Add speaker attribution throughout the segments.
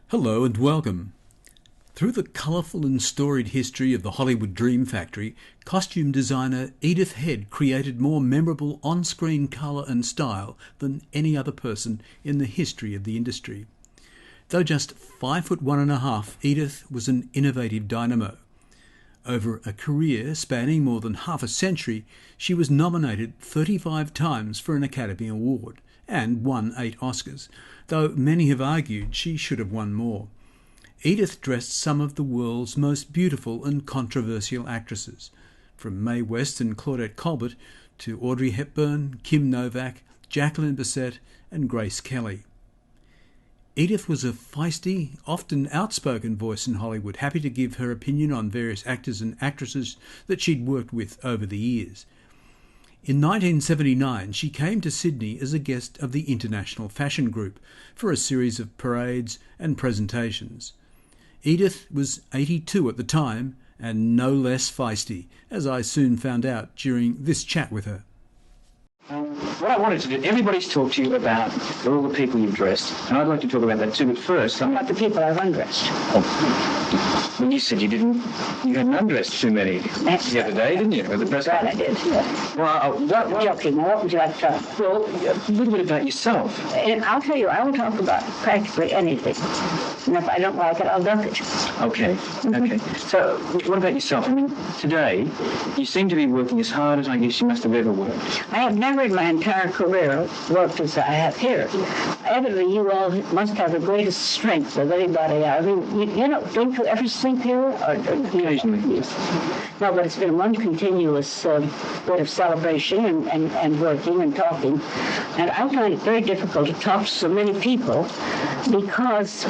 Speaker 1: Hello and welcome. Through the colourful and storied history of the Hollywood Dream Factory, costume designer Edith Head created more memorable on-screen colour and style than any other person in the history of the industry. Though just 5'1½", Edith was an innovative dynamo. Over a career spanning more than half a century, she was nominated 35 times for an Academy Award and won 8 Oscars, though many have argued she should have won more. Edith dressed some of the world's most beautiful and controversial actresses, from Mae West and Claudette Colbert to Audrey Hepburn, Kim Novak, Jacqueline Bissett and Grace Kelly. Edith was a feisty, often outspoken voice in Hollywood, happy to give her opinion on various actors and actresses that she'd worked with over the years. In 1979, she came to Sydney as a guest of the International Fashion Group for a series of parades and presentations. Edith was 82 at the time and no less feisty, as I soon found out during this chat with her.
Speaker 2: What I wanted to do, everybody's talked to you about all the people you've dressed, and I'd like to talk about that too, but first...
Speaker 3: About the people I've undressed.
Speaker 2: When you said you hadn't undressed too many the other day, didn't you? At the press
Speaker 3: Right, I did, yeah.
Speaker 2: Well,
Speaker 3: Joking, what would you like to talk about?
Speaker 2: well, a little bit about yourself.
Speaker 3: And I'll tell you, I will talk about practically anything. And if I don't like it, I'll duck it.
Speaker 2: Okay. So, what about yourself? I mean, today, you seem to be working as hard as I guess you must have ever worked.
Speaker 3: I have never in my entire career worked as I have here. Evidently, you all must have the greatest strength of anybody. I mean, don't you ever sleep here? Or
Speaker 2: Occasionally, yes.
Speaker 3: No, but it's been one continuous bit of celebration and working and talking. And I find it very difficult to talk to so many people because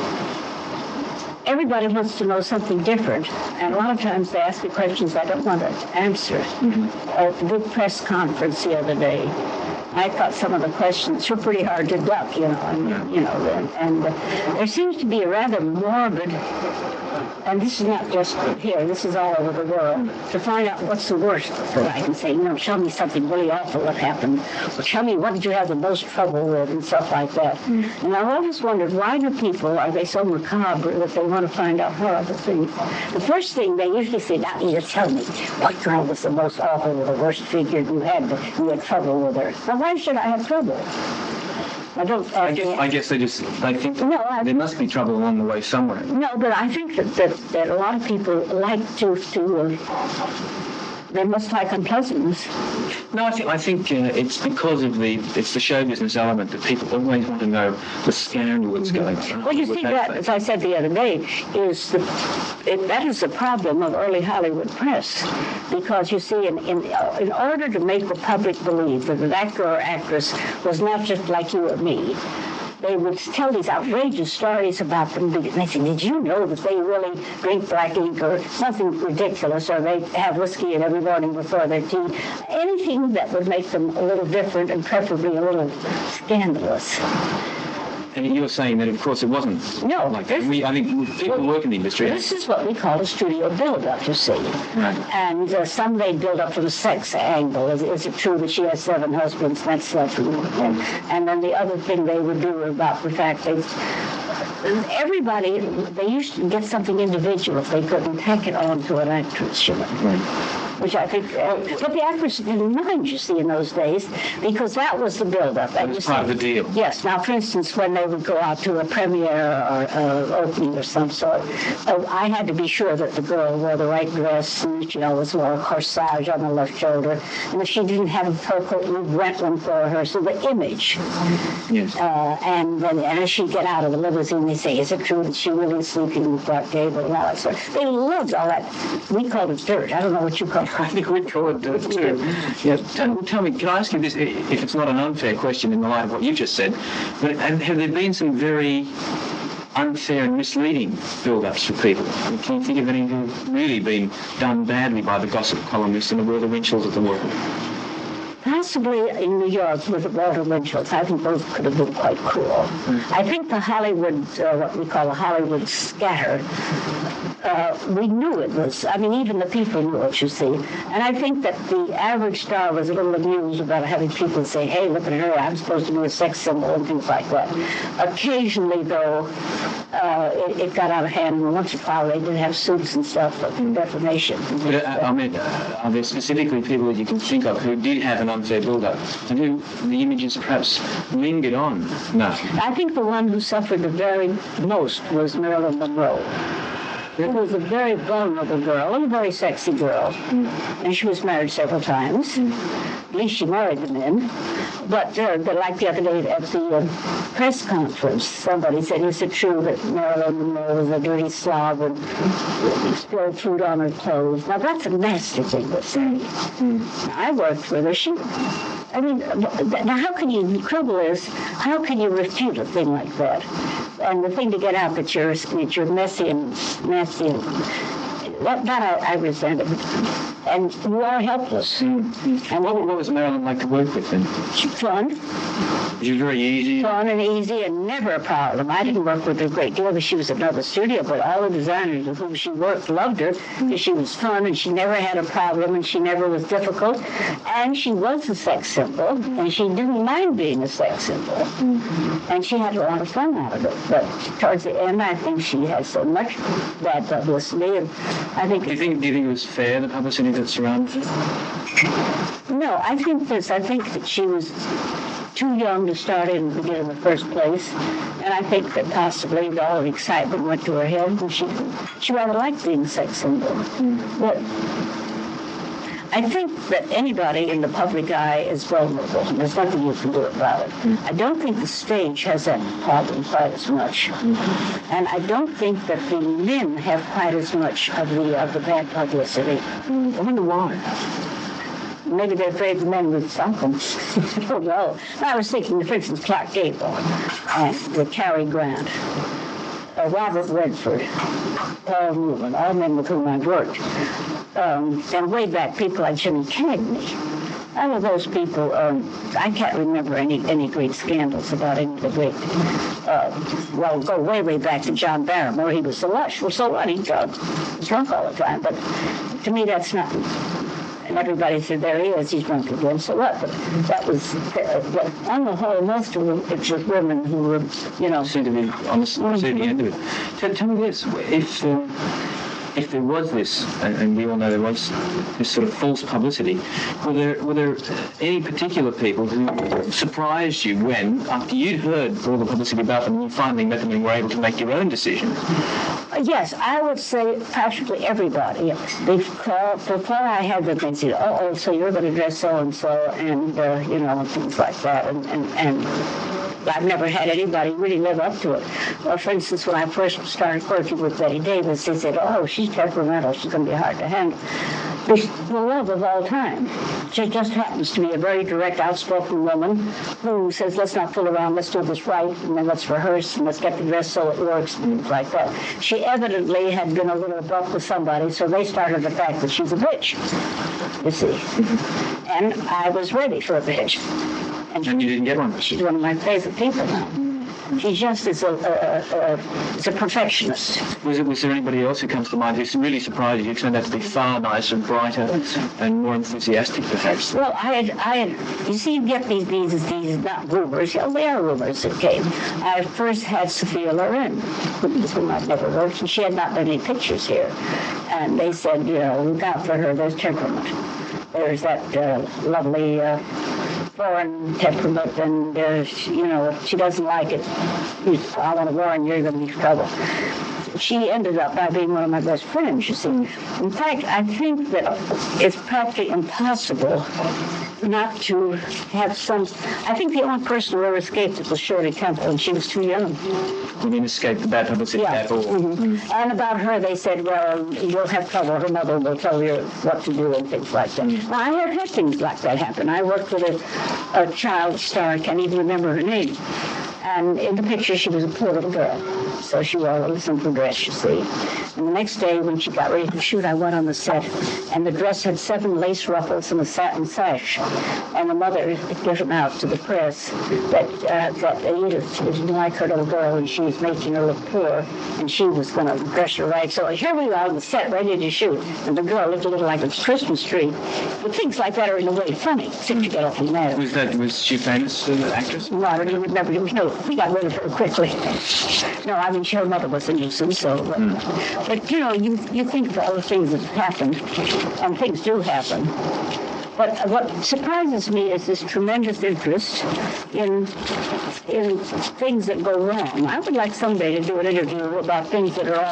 Speaker 3: everybody wants to know something different, and a lot of times they ask me questions I don't want to answer. At the big press conference the other day, I thought some of the questions were pretty hard to duck, and there seems to be a rather morbid, and this is not just here, this is all over the world, to find out what's the worst that I can say. Show me something really awful that happened, or tell me what did you have the most trouble with, and stuff like that. And I've always wondered, why do people, are they so macabre that they want to find out horrible things? The first thing they usually say, now Edith, tell me, what girl was the most awful or the worst figure you had trouble with her? Now, why should I have trouble?
Speaker 2: I guess they think there must be trouble along the way somewhere.
Speaker 3: No, but I think that a lot of people like to they must like unpleasantness.
Speaker 2: No, I think it's because of it's the show business element that people always want to know the scandal that's going on.
Speaker 3: Well, you see, that, as I said the other day, that is the problem of early Hollywood press, because you see, in order to make the public believe that an actor or actress was not just like you or me, they would tell these outrageous stories about them. And they say, did you know that they really drink black ink or something ridiculous, or they have whiskey every morning before their tea? Anything that would make them a little different and preferably a little scandalous.
Speaker 2: And you're saying that, of course, it wasn't like that. I think people who work in the industry...
Speaker 3: This is what we call a studio build-up, you see.
Speaker 2: Right.
Speaker 3: And some they build up from the sex angle. Is it true that she has 7 husbands? That's true. And then the other thing they would do about the fact they used to get something individual if they couldn't tack it on to an actress,
Speaker 2: Right.
Speaker 3: Which I think, but the actors didn't mind, you see, in those days, because that was the build-up.
Speaker 2: That was part of the deal.
Speaker 3: Yes. Now, for instance, when they would go out to a premiere or opening or some sort, I had to be sure that the girl wore the right dress and she always wore a corsage on the left shoulder. And if she didn't have a fur coat, we'd rent one for her. So the image.
Speaker 2: Yes.
Speaker 3: And as she'd get out of the limousine, they say, is it true that she really is sleeping in Clark Gable? And all that sort. They loved all that. We called it dirt. I don't know what you call it.
Speaker 2: I think we'd call it dirt too. Yeah. Tell me, can I ask you this, if it's not an unfair question in the light of what you just said, but have there been some very unfair and misleading build-ups for people? Can you think of any who've really been done badly by the gossip columnists and the Will the Winchells of the world?
Speaker 3: Possibly in New York with Walter Winchell. I think those could have been quite cruel. I think the Hollywood, what we call the Hollywood scatter, we knew it was, I mean, even the people knew it, you see. And I think that the average star was a little amused about having people say, hey, look at her, I'm supposed to be a sex symbol and things like that. Occasionally, though, it got out of hand, and once in a while they did have suits and stuff for defamation.
Speaker 2: But, I mean, are there specifically people that you can think of who did have an unfair build-up and who the images perhaps lingered on? No.
Speaker 3: I think the one who suffered the very most was Marilyn Monroe. She was a very vulnerable girl and a very sexy girl. And she was married several times. At least she married the men. But like the other day at the press conference, somebody said, is it true that Marilyn Monroe was a dirty slob and spilled food on her clothes? Now, that's a nasty thing to say. I worked with her. I mean, now how can you, the trouble is, how can you refute a thing like that? And the thing to get out that you're messy and nasty, that I resent it. And you are helpless. And
Speaker 2: what was Marilyn like to work with then?
Speaker 3: She's fun.
Speaker 2: She was very easy.
Speaker 3: Fun and easy and never a problem. I didn't work with her a great deal because she was at another studio, but all the designers with whom she worked loved her because she was fun and she never had a problem and she never was difficult. And she was a sex symbol and she didn't mind being a sex symbol. And she had a lot of fun out of it. But towards the end, I think she had so much bad publicity. And I think.
Speaker 2: Do you think it was fair, the publicity that surrounded her?
Speaker 3: No, I think that she was too young to start in and begin in the first place. And I think that possibly all the excitement went to her head and she rather liked being a sex symbol. But I think that anybody in the public eye is vulnerable, and there's nothing you can do about it. I don't think the stage has that problem quite as much. And I don't think that the men have quite as much of the bad publicity. I wonder why. Maybe they're afraid the men would stop them. I don't know. I was thinking, for instance, Clark Gable and Cary Grant, Robert Redford, Paul Newman, all men with whom I've worked. And way back, people like Jimmy Cagney. All of those people, I can't remember any great scandals about any of the great, well, go way, way back to John Barrymore. He was so lush. Well, so what? He was drunk all the time. But to me, that's not. And everybody said, there he is, he's drunk again. So what? But that was, on the whole, most of them, it was women who were,
Speaker 2: seem to be on the end of it. Tell me this, if there was this, and we all know there was this sort of false publicity, were there any particular people who surprised you when, after you'd heard all the publicity about them, you finally met them and were able to make your own decision?
Speaker 3: Yes, I would say practically everybody. Before I had them, they'd say, oh, so you're going to dress so-and-so, and, things like that, and I've never had anybody really live up to it. Well, for instance, when I first started working with Betty Davis, they said, oh, she's temperamental, she's going to be hard to handle. The love of all time. She just happens to be a very direct, outspoken woman who says, let's not fool around, let's do this right, and then let's rehearse, and let's get the dress so it works, and things like that. She evidently had been a little abrupt with somebody, so they started the fact that she's a bitch, you see. And I was ready for a bitch. And
Speaker 2: you didn't get one?
Speaker 3: She's one of my favorite people now. She just is a perfectionist.
Speaker 2: Was there anybody else who comes to mind who really surprised you? Who turned out to be far nicer, brighter, and more enthusiastic, perhaps?
Speaker 3: Well, you see, you get these not rumors. Yeah, they are rumors that came. I first had Sophia Loren, with whom I'd never worked, and she had not done any pictures here. And they said, look out for her, there's temperament. There's that lovely foreign temperament, and, if she doesn't like it, I want to warn you, you're going to be in trouble. She ended up by being one of my best friends, you see. In fact, I think that it's practically impossible not to have some. I think the only person who ever escaped it was Shirley Temple, and she was too young.
Speaker 2: You didn't escape the bad publicity at all?
Speaker 3: Mm-hmm. And about her, they said, well, you'll have trouble. Her mother will tell you what to do and things like that. Now, I have had things like that happen. I worked with a child star, I can't even remember her name. And in the picture, she was a poor little girl. So she wore a little simple dress, you see. And the next day, when she got ready to shoot, I went on the set, and the dress had 7 lace ruffles and a satin sash. And the mother given out to the press that Edith didn't like her little girl, and she was making her look poor, and she was going to dress her right. So here we are on the set, ready to shoot, and the girl looked a little like a Christmas tree. But things like that are in a way funny, since you get off from there.
Speaker 2: Was she famous actress?
Speaker 3: No, I mean, we got rid of her quickly. No, I mean, her mother was a nuisance, so... But, you know, you think of all the things that happened, and things do happen. But what surprises me is this tremendous interest in things that go wrong. I would like someday to do an interview about things that are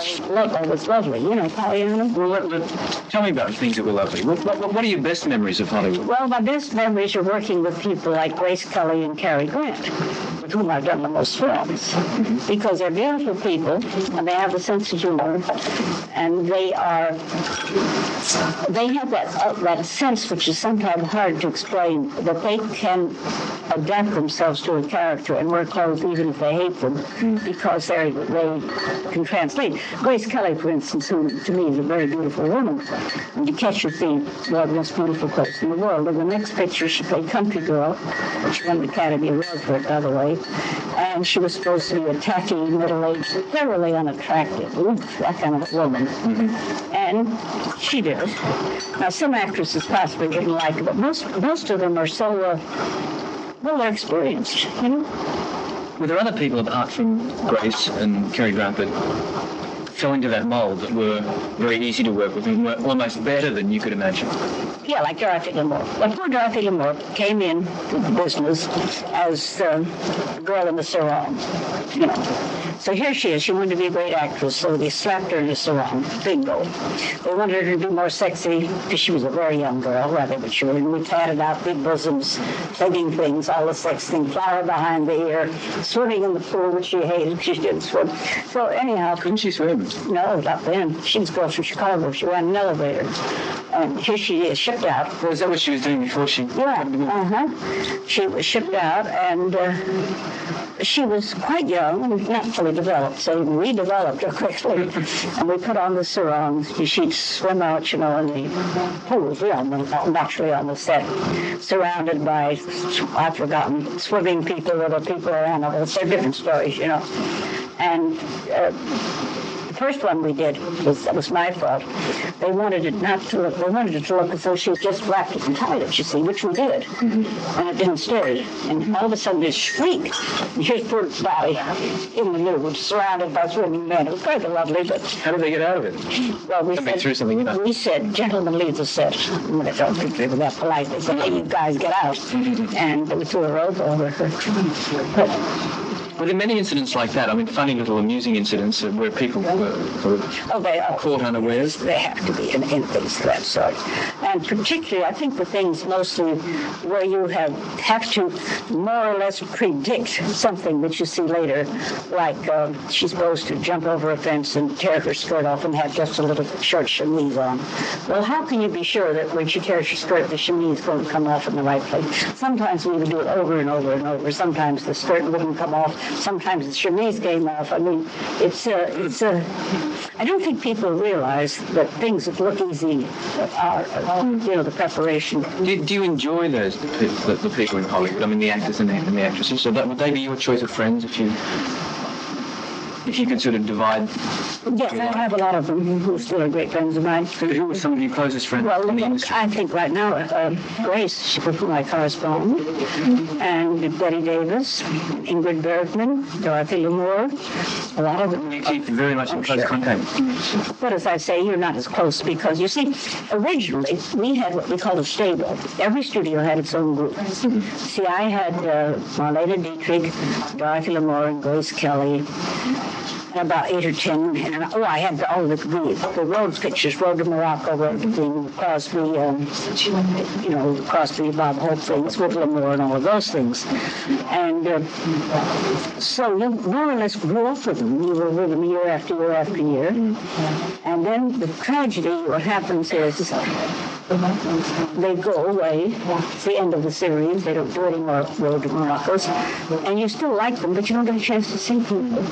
Speaker 3: always lovely. You know, Pollyanna.
Speaker 2: Well, tell me about things that were lovely. What are your best memories of Hollywood?
Speaker 3: Well, my best memories are working with people like Grace Kelly and Cary Grant, with whom I've done the most films, because they're beautiful people and they have a sense of humor, and they have that sense which is sometimes hard to explain, that they can adapt themselves to a character and wear clothes even if they hate them, because they can translate. Grace Kelly, for instance, who to me is a very beautiful woman, and you catch her feet, well, the most beautiful place in the world. In the next picture, she played Country Girl. She won the Academy Award for it, by the way. And she was supposed to be a tacky, middle-aged, thoroughly unattractive, that kind of woman. And she did. Now, some actresses possibly didn't like it, but most of them are so, well, they're experienced, you know?
Speaker 2: Were there other people apart from Grace and Cary Grant that fell into that mold, that were very easy to work with and were almost better than you could imagine?
Speaker 3: Yeah, like Dorothy Lamour. Well, poor Dorothy Lamour came in to the business as a girl in the sarong, you know. So here she is. She wanted to be a great actress, so they slapped her in the sarong. Bingo. They wanted her to be more sexy, because she was a very young girl, rather mature, and we tatted out big bosoms, plugging things, all the sex things, flower behind the ear, swimming in the pool, which she hated. She didn't swim. So anyhow...
Speaker 2: Couldn't she swim?
Speaker 3: No, not then. She was a girl from Chicago. She ran an elevator. And here she is, shipped out.
Speaker 2: Well, is that what she was doing before she...
Speaker 3: Yeah, She was shipped out, and she was quite young and not fully developed, so we developed her quickly. And we put on the sarongs. She'd swim out, you know, in the pools, naturally on the set, surrounded by, I've forgotten, swimming people, little people around. They're different stories, you know. And... the first one we did was my fault. They wanted it to look as though she was just wrapped in toilet, you see, which we did. And it didn't stay. And all of a sudden this shriek, and here's poor Dolly in the nude, surrounded by swimming men. It was very lovely, but...
Speaker 2: How did they get out of it?
Speaker 3: Well, we said, gentlemen, leave the set. And I don't think they were that polite. They said, hey, you guys get out. And we threw a rope over her. But...
Speaker 2: Were there many incidents like that? I mean, funny little amusing incidents where people were sort of caught unawares?
Speaker 3: They have to be in things of that sort. And particularly, I think the things mostly where you have to more or less predict something that you see later, like she's supposed to jump over a fence and tear her skirt off and have just a little short chemise on. Well, how can you be sure that when she tears her skirt, the chemise is going to come off in the right place? Sometimes we would do it over and over and over. Sometimes the skirt wouldn't come off. Sometimes the chemise came off. I mean, I don't think people realize that things that look easy are you know, the preparation.
Speaker 2: Do you enjoy the people in Hollywood? I mean, the actors and the actresses. So would they be your choice of friends if you could sort of divide?
Speaker 3: Yes, I have a lot of them who still are great friends of mine.
Speaker 2: Who were some of your closest friends in the industry?
Speaker 3: I think right now, Grace, with whom I correspond, and Betty Davis, Ingrid Bergman, Dorothy Lamour, a lot of them.
Speaker 2: You keep very much in close contact.
Speaker 3: But as I say, you're not as close because, you see, originally we had what we called a stable. Every studio had its own group. See, I had Marlene Dietrich, Dorothy Lamour, and Grace Kelly, and about 8 or 10. And I had all the Rhodes pictures, Road to Morocco, Crosby, Crosby, Bob Hope things, with Lamour and all of those things. And so you more or less grew up with them. You were with them year after year after year. And then the tragedy, what happens is, they go away. It's the end of the series. They don't do any more Road to Morocco's. And you still like them, but you don't get a chance to see people.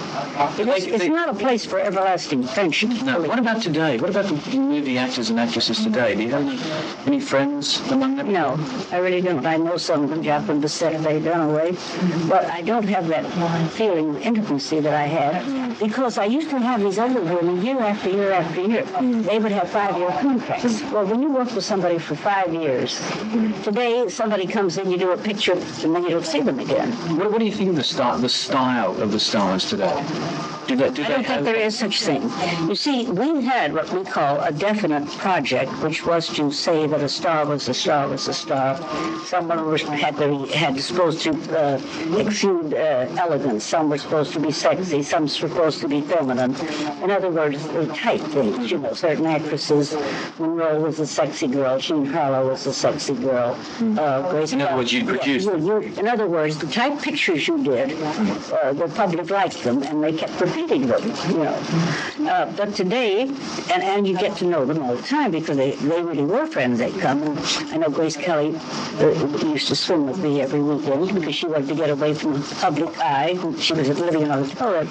Speaker 3: It's not a place for everlasting friendship.
Speaker 2: No. What about today? What about the movie actors and actresses today? Do you have any friends among them?
Speaker 3: No, I really don't. I know some of them, Jacqueline, Bissett, they've gone away. But I don't have that feeling of intimacy that I had, because I used to have these other women year after year after year. They would have 5-year contracts. Well, when you work with somebody for 5 years, today somebody comes in, you do a picture, and then you don't see them again.
Speaker 2: What do you think of the style of the stars today? I don't
Speaker 3: think there is such thing. You see, we had what we call a definite project, which was to say that a star was a star was a star. Someone had supposed to exude elegance. Some were supposed to be sexy. Some were supposed to be feminine. In other words, the type things. You know, certain actresses. Monroe was a sexy girl. Jean Harlow was a sexy girl. Grace.
Speaker 2: In other words, you produced them.
Speaker 3: In other words, the type pictures you did, the public liked them, and they kept repeating them, you know. But today, and you get to know them all the time because they really were friends. They'd come. And I know Grace Kelly used to swim with me every weekend because she wanted to get away from the public eye. She was living on the toilet.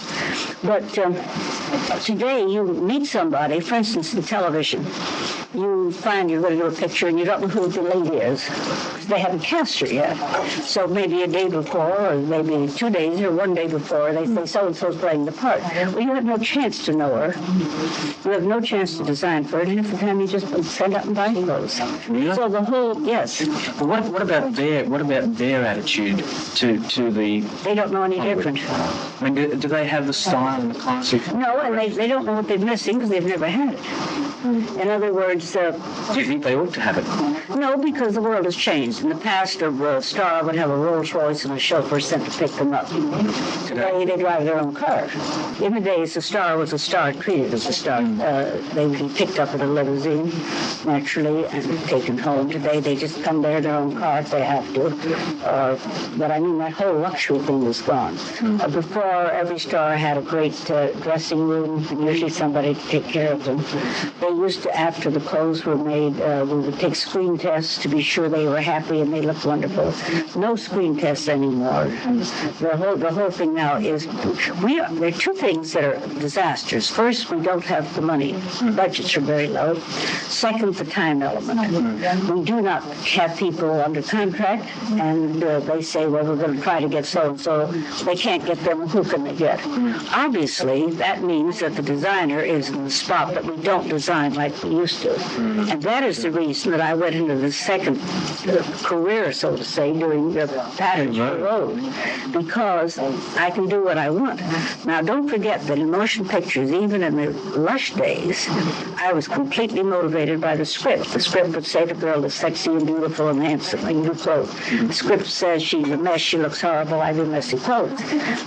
Speaker 3: But today, you meet somebody, for instance, in television. You find you're going to do a picture and you don't know who the lady is. They haven't cast her yet. So maybe a day before, or maybe 2 days, or 1 day before, they say so-and-so's playing the part. Well, you have no chance to know her. You have no chance to design for it. And half the time you just send up and buy clothes.
Speaker 2: Really?
Speaker 3: So the whole, yes.
Speaker 2: But what about their attitude to the...
Speaker 3: They don't know any different.
Speaker 2: I mean, do they have the style and the classic?
Speaker 3: No, and they don't know what they're missing because they've never had it. In other words...
Speaker 2: do you think they ought to have it?
Speaker 3: No, because the world has changed. In the past, a star would have a Rolls Royce and a chauffeur sent to pick them up. Today, they drive their own car. In the days, a star was a star, treated as a star. They would be picked up in a limousine, naturally, and taken home. Today, they just come there in their own car if they have to. But I mean, that whole luxury thing is gone. Before, every star had a great dressing room, and usually somebody to take care of them. They used to, after the clothes were made, we would take screen tests to be sure they were happy and they looked wonderful. No screen tests anymore. The whole thing now is, there are two things that are disasters. First, we don't have the money. Budgets are very low. Second, the time element. We do not have people under contract, and they say, well, we're going to try to get so-and-so. They can't get them. Who can they get? Obviously, that means that the designer is in the spot that we don't design like we used to. And that is the reason that I went into the second career, so to say, doing the patterns for the road, because I can do what I want. Now, don't forget that in motion pictures, even in the lush days, I was completely motivated by the script. The script would say the girl is sexy and beautiful and handsome and new clothes. The script says she's a mess, she looks horrible, I do messy clothes.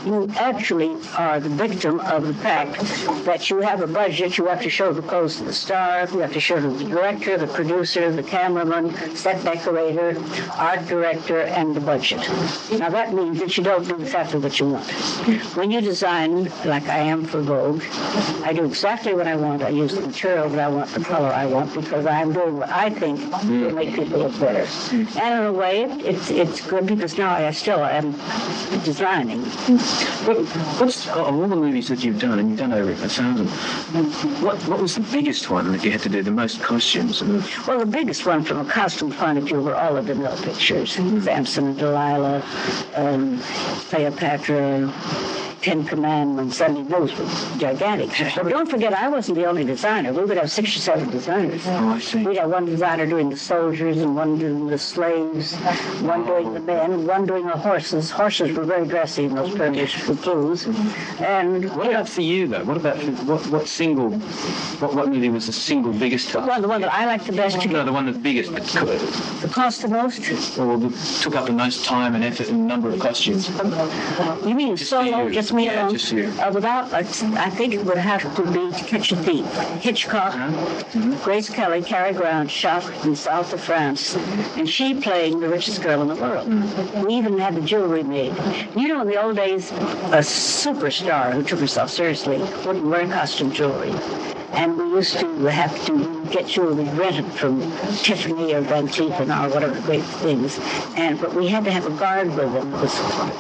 Speaker 3: You actually are the victim of the fact that you have a budget, you have to show the clothes to the star, you have to show to the director, the producer, the cameraman, set decorator, art director, and the budget. Now that means that you don't do exactly what you want. When you design, like I am for Vogue, I do exactly what I want. I use the material that I want, the color I want, because I'm doing what I think will make people look better. And in a way, it's good because now I still am designing.
Speaker 2: What's of all the movies that you've done, and you've done over 1,000, what was the biggest one that you had to do the most costumes?
Speaker 3: Well, the biggest one from a costume point of view were all of the mill pictures. Samson and Delilah, Cleopatra, Ten Commandments. I mean, those were gigantic. But don't forget, I wasn't the only designer. We would have 6 or 7 designers.
Speaker 2: Oh, I see.
Speaker 3: We'd have one designer doing the soldiers, and one doing the slaves, one doing the men, one doing the horses. Horses were very dressy in those periods for blues. And
Speaker 2: what about for you, though? What about what movie was the single biggest task?
Speaker 3: The one that I liked the best.
Speaker 2: No, the one that's biggest.
Speaker 3: The cost the most?
Speaker 2: Or took up the most time and effort and number of costumes.
Speaker 3: You mean
Speaker 2: Just
Speaker 3: solo,
Speaker 2: you.
Speaker 3: just me
Speaker 2: Yeah,
Speaker 3: alone?
Speaker 2: just you.
Speaker 3: Without, I think it would have to be To Catch a Thief. Hitchcock, Grace Kelly, Cary Grant, shot in south of France, and she playing the richest girl in the world. We even had the jewelry made. You know, in the old days, a superstar who took herself seriously wouldn't wear costume jewelry. And we used to have to get jewelry rented from Tiffany or Van Cleef or whatever great things. But we had to have a guard with them. It was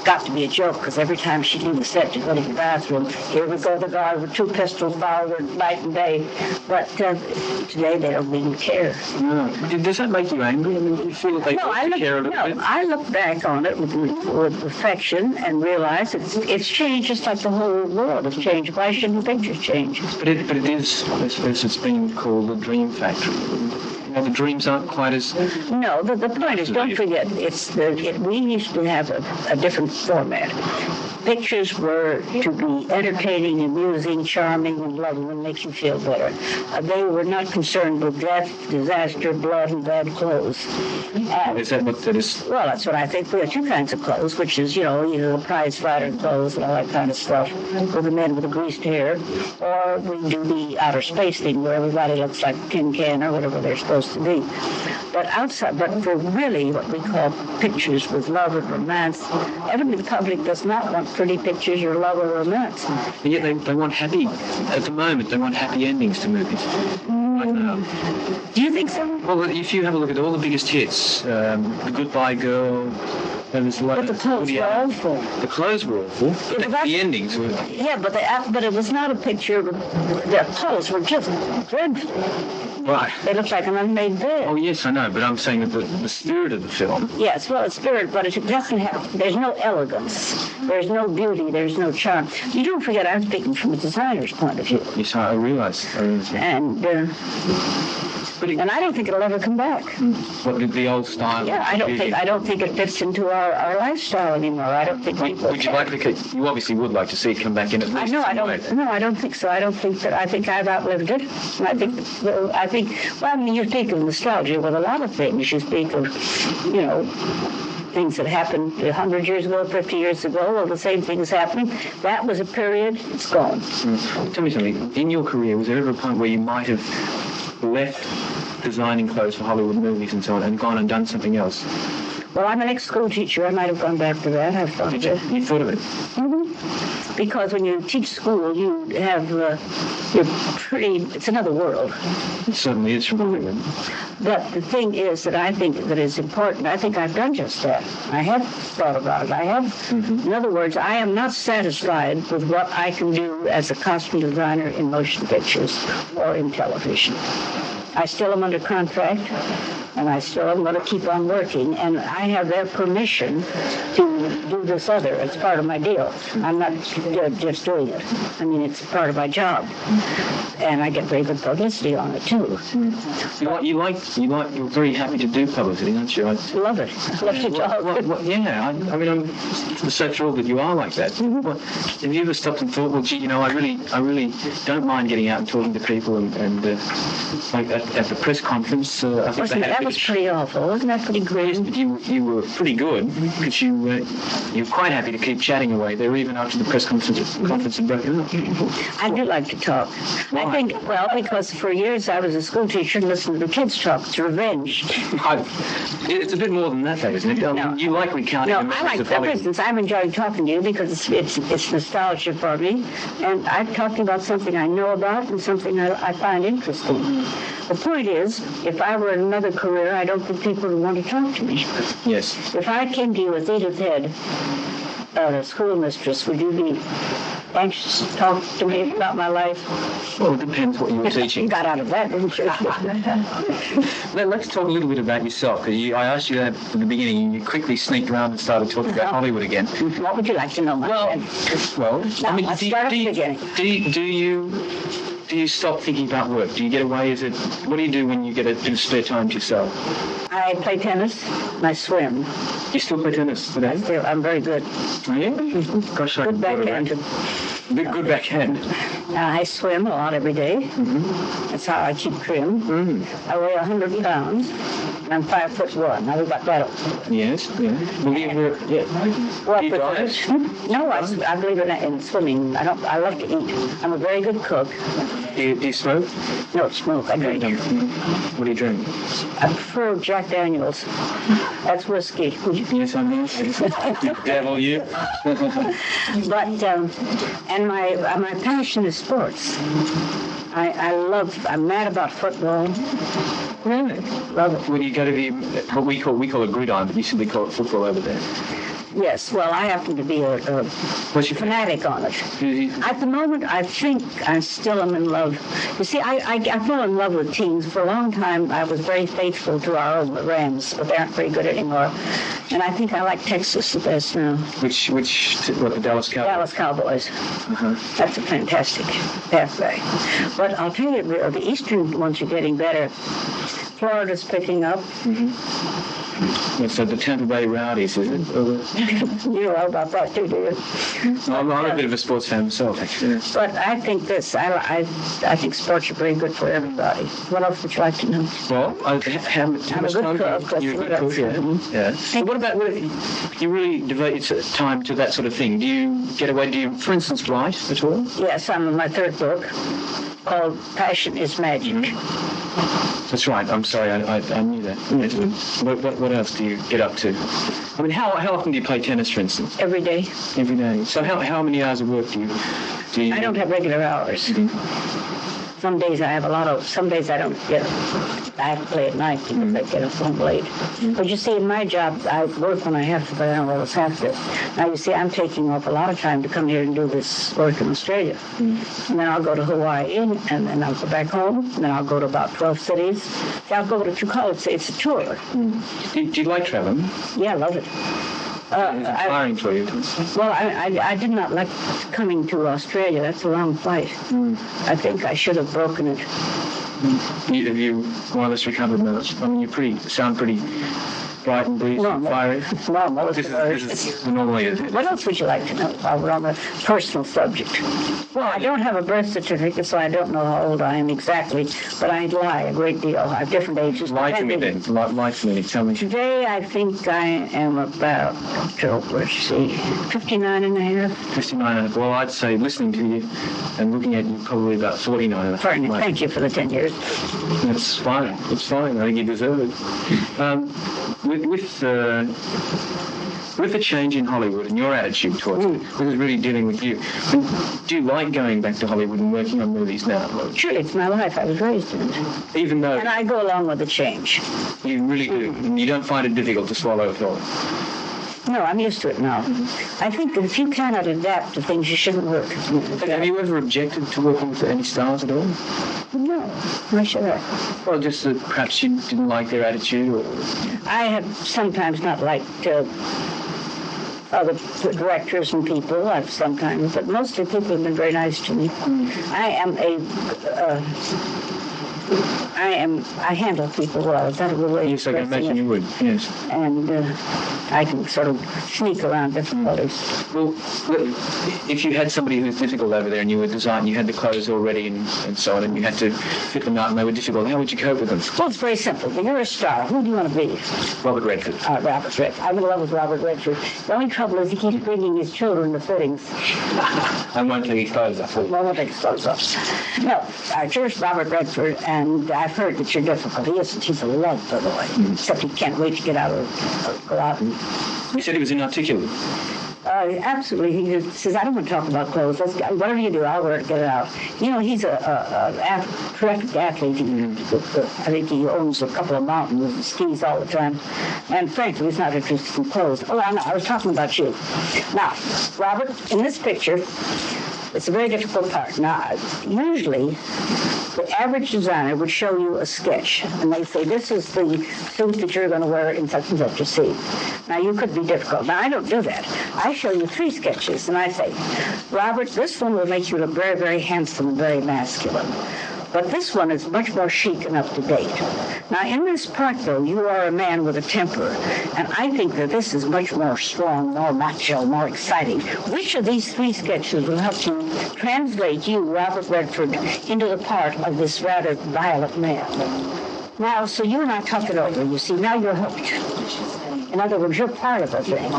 Speaker 3: got to be a joke because every time she'd leave the set to go to the bathroom, here we go, the guard with 2 pistols followed night and day. But today they don't even care.
Speaker 2: No. Does that make you angry? I mean, do you feel that they care a little bit?
Speaker 3: I look back on it with affection and realize it's changed just like the whole world has changed. Why shouldn't pictures change?
Speaker 2: But it is, I suppose it's been called the dream factory. You know, the dreams aren't quite as...
Speaker 3: No, the point is, don't forget, we used to have a different format. Pictures were to be entertaining, amusing, charming, and loving, and make you feel better. They were not concerned with death, disaster, blood, and bad clothes.
Speaker 2: Is that what that is?
Speaker 3: Well, that's what I think. We have 2 kinds of clothes, which is, either the prize fighter clothes and all that kind of stuff, for the men with the greased hair, or we do the outer space thing where everybody looks like a tin can or whatever they're supposed to be. But for really what we call pictures with love and romance, evidently the public does not want pretty pictures or love or romance.
Speaker 2: But yet they want happy, at the moment, they want happy endings to movies.
Speaker 3: Do you think so?
Speaker 2: Well, if you have a look at all the biggest hits, The Goodbye Girl, there was a lot
Speaker 3: But the clothes were awful.
Speaker 2: The clothes were awful, but the endings were...
Speaker 3: Yeah, but it was not a picture. The clothes were just dreadful.
Speaker 2: Right.
Speaker 3: They looked like an unmade bed.
Speaker 2: Oh, yes, I know, but I'm saying that the spirit of the film...
Speaker 3: Yes, well, it's spirit, but it doesn't have... There's no elegance. There's no beauty. There's no charm. You don't forget, I'm speaking from a designer's point of view.
Speaker 2: Yes, I realize.
Speaker 3: And I don't think it'll ever come back.
Speaker 2: What, the old style?
Speaker 3: Yeah, I don't think it fits into our lifestyle anymore. I don't think
Speaker 2: Would you like to... You obviously would like to see it come back in at least.
Speaker 3: I don't think so. I think I've outlived it. And you speak of nostalgia with a lot of things. You speak of, things that happened 100 years ago, 50 years ago. Well, the same thing is happening. That was a period. It's gone.
Speaker 2: Tell me something. In your career, was there ever a point where you might have left designing clothes for Hollywood movies and so on and gone and done something else?
Speaker 3: Well, I'm an ex-school teacher. I might have gone back to that. I've thought of it.
Speaker 2: You thought of it?
Speaker 3: Mm-hmm. Because when you teach school, you have, it's another world.
Speaker 2: It certainly is from Hollywood.
Speaker 3: But the thing is that I think that is important. I think I've done just that. I have thought about it. In other words, I am not satisfied with what I can do as a costume designer in motion pictures or in television. I still am under contract, and I still am going to keep on working, and I have their permission to do this other. It's part of my deal. I'm not just doing it. I mean, it's part of my job, and I get very good publicity on it too.
Speaker 2: You're very happy to do publicity, aren't you?
Speaker 3: I love it. I love the job.
Speaker 2: Yeah, I mean, I'm so thrilled that you are like that. Well, have you ever stopped and thought, well, gee, I really don't mind getting out and talking to people and like at the press conference? I think
Speaker 3: that was pretty awful. Wasn't that pretty grim?
Speaker 2: But you were pretty good because you were quite happy to keep chatting away there even after the press conference had broken up.
Speaker 3: I do like to talk. Why? I think, because for years I was a school teacher and listened to the kids talk. It's revenge.
Speaker 2: It's a bit more than that, though, isn't it?
Speaker 3: No.
Speaker 2: You like recounting the
Speaker 3: I like, for instance, I'm enjoying talking to you because it's nostalgia for me, and I'm talking about something I know about and something I find interesting. The point is, if I were in another career, I don't think people would want to talk to me.
Speaker 2: Yes.
Speaker 3: If I came to you with Edith Head, a schoolmistress, would you be anxious to talk to me about my life?
Speaker 2: Well, it depends what you were teaching.
Speaker 3: You got out of that, didn't you?
Speaker 2: Let's talk a little bit about yourself. I asked you that at the beginning, and you quickly sneaked around and started talking about Hollywood again.
Speaker 3: What would you like to know, my friend?
Speaker 2: Let's start at the beginning. Do you stop thinking about work? Do you get away? What do you do when you get a spare time to yourself?
Speaker 3: I play tennis and I swim.
Speaker 2: You still play tennis today?
Speaker 3: I'm very good.
Speaker 2: Are you? Gosh,
Speaker 3: good backhand.
Speaker 2: Good backhand.
Speaker 3: I swim a lot every day. That's how I keep trim. I weigh 100 pounds. I'm 5'1". Now we've got that.
Speaker 2: Yes. Will you ever? Yeah.
Speaker 3: What?
Speaker 2: Do you diet?
Speaker 3: No, I believe in swimming. I love to eat. I'm a very good cook.
Speaker 2: Do you smoke?
Speaker 3: No, smoke. I drink.
Speaker 2: What do you drink?
Speaker 3: I prefer Jack Daniels. That's whiskey.
Speaker 2: Yes, I know. You devil, you.
Speaker 3: But and my passion is sports. I'm mad about football.
Speaker 2: Really?
Speaker 3: Love it.
Speaker 2: When you go to what we call a gridiron, but you simply call it football over there.
Speaker 3: Yes, well, I happen to be a fanatic on it. At the moment, I think I still am in love. You see, I fell in love with teams. For a long time, I was very faithful to our own Rams, but they aren't very good anymore. And I think I like Texas the best now.
Speaker 2: Which, the Dallas Cowboys?
Speaker 3: Dallas Cowboys.
Speaker 2: Uh-huh.
Speaker 3: That's a fantastic pathway. But I'll tell you, the Eastern ones are getting better. Florida's picking up.
Speaker 2: Mm-hmm. So the Tampa Bay Rowdies, is it?
Speaker 3: You know about that too, do you?
Speaker 2: I'm a bit of a sports fan myself, actually.
Speaker 3: But I think I think sports are very good for everybody. What else would you like to know?
Speaker 2: Well, how much time? You're a good cook, yeah.
Speaker 3: Mm-hmm.
Speaker 2: Yeah. So what about, you really devote your time to that sort of thing? Do you get away, for instance, write at all?
Speaker 3: Yes, I'm in my third book called Passion is Magic.
Speaker 2: Mm-hmm. That's right. I'm sorry, I knew that. Mm-hmm. What else do you get up to? I mean, how often do you play tennis, for instance?
Speaker 3: Every day.
Speaker 2: Every day. So how many hours of work do you
Speaker 3: I don't have regular hours. Mm-hmm. Some days I have a lot of, some days I don't get, I have to play at night because I get home late. But you see, in my job, I work when I have to, but I don't always have to. Now, you see, I'm taking off a lot of time to come here and do this work in Australia. And then I'll go to Hawaii, and then I'll go back home, and then I'll go to about 12 cities. See, I'll go to what you call it, it's a tour.
Speaker 2: Do you like traveling?
Speaker 3: Yeah, I love it.
Speaker 2: It's inspiring for you.
Speaker 3: Well, I did not like coming to Australia. That's a long flight. I think I should have broken it.
Speaker 2: Have you more or less recovered now? I mean, you sound pretty bright and breezy and fiery. This is normally is.
Speaker 3: What else would you like to know while we're on the personal subject? Well, I don't have a birth certificate, so I don't know how old I am exactly, but I lie a great deal. I have different ages.
Speaker 2: Lie to me then. Lie to me. Tell me.
Speaker 3: Today, I think I am about, let's see, 59 and a half.
Speaker 2: 59 and a half. Well, I'd say, listening to you and looking at you, probably about 49 and a half.
Speaker 3: Pardon me. Thank you for the 10 years.
Speaker 2: That's fine. It's fine. I think you deserve it. With the change in Hollywood and your attitude towards it, this is really dealing with you. Do you like going back to Hollywood and working on movies now?
Speaker 3: Sure, it's my life. I was raised in it.
Speaker 2: Even though...
Speaker 3: And I go along with the change.
Speaker 2: You really do. And you don't find it difficult to swallow at all?
Speaker 3: No, I'm used to it now. I think that if you cannot adapt to things, you shouldn't work.
Speaker 2: Have you ever objected to working with any stars at all?
Speaker 3: No. Why should I?
Speaker 2: Well, just that perhaps you didn't like their attitude, or... I
Speaker 3: have sometimes not liked other directors and people. I've sometimes, but mostly people have been very nice to me. I handle people well. Is that a good way?
Speaker 2: Yes, I can imagine you would, yes.
Speaker 3: And I can sort of sneak around difficulties.
Speaker 2: Well, if you had somebody who's difficult over there and you were designing, you had the clothes already and so on, and you had to fit them out and they were difficult, how would you cope with them?
Speaker 3: Well, it's very simple. You're a star. Who do you want to be?
Speaker 2: Robert Redford.
Speaker 3: Robert Redford. I'm in love with Robert Redford. The only trouble is he keeps bringing his children to fittings.
Speaker 2: I won't take his clothes off.
Speaker 3: I won't take his clothes off. No, here's Robert Redford, and I've heard that you're difficult. He isn't. He's a love, by the way. Except he can't wait to get out go out and...
Speaker 2: He said he was inarticulate.
Speaker 3: Absolutely. He just says, I don't want to talk about clothes. Whatever you do, I'll wear it, get it out. You know, he's a terrific athlete. I think he owns a couple of mountains and skis all the time. And frankly, he's not interested in clothes. Oh, I know. I was talking about you. Now, Robert, in this picture, it's a very difficult part. Now, usually, the average designer would show you a sketch, and they say, this is the suit that you're going to wear in such and such a scene. Now, you could be difficult. Now, I don't do that. I show you 3 sketches, and I say, Robert, this one will make you look very, very handsome and very masculine. But this one is much more chic and up to date. Now, in this part, though, you are a man with a temper, and I think that this is much more strong, more macho, more exciting. Which of these 3 sketches will help to translate you, Robert Redford, into the part of this rather violent man? Now, so you and I talk it over, you see. Now you're hooked. In other words, you're part of the thing.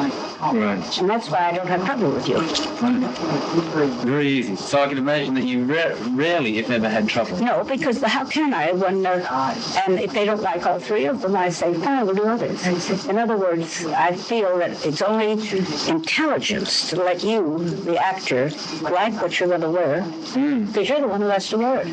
Speaker 2: Right.
Speaker 3: And that's why I don't have trouble with you.
Speaker 2: Very easy. So I can imagine that you rarely, if ever, had trouble.
Speaker 3: No, because how can I when, and if they don't like all three of them, I say, fine, we'll do others. In other words, I feel that it's only intelligence to let you, the actor, like what you're going to wear, because you're the one who has to wear it.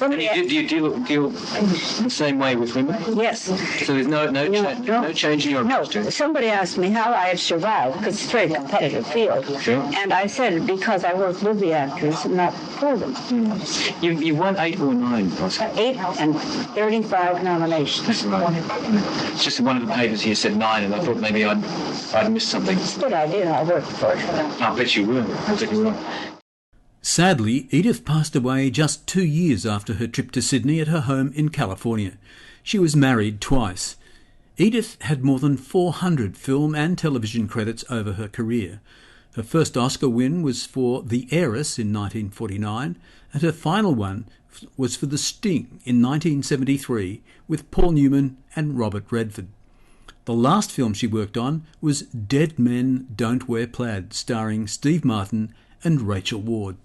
Speaker 2: And do you deal the same way with women?
Speaker 3: Yes.
Speaker 2: So there's no change in your approach?
Speaker 3: No. Somebody asked me how I have survived, because it's a very competitive field.
Speaker 2: Sure.
Speaker 3: And I said, because I work with the actors and not for them.
Speaker 2: You won 8 or 9 Oscars?
Speaker 3: 8 and 35 nominations.
Speaker 2: That's right. It's just one of the papers here said 9, and I thought maybe I'd missed something.
Speaker 3: It's a good idea. I worked for it.
Speaker 2: I bet you will.
Speaker 1: Sadly, Edith passed away just 2 years after her trip to Sydney at her home in California. She was married twice. Edith had more than 400 film and television credits over her career. Her first Oscar win was for The Heiress in 1949, and her final one was for The Sting in 1973 with Paul Newman and Robert Redford. The last film she worked on was Dead Men Don't Wear Plaid, starring Steve Martin and Rachel Ward.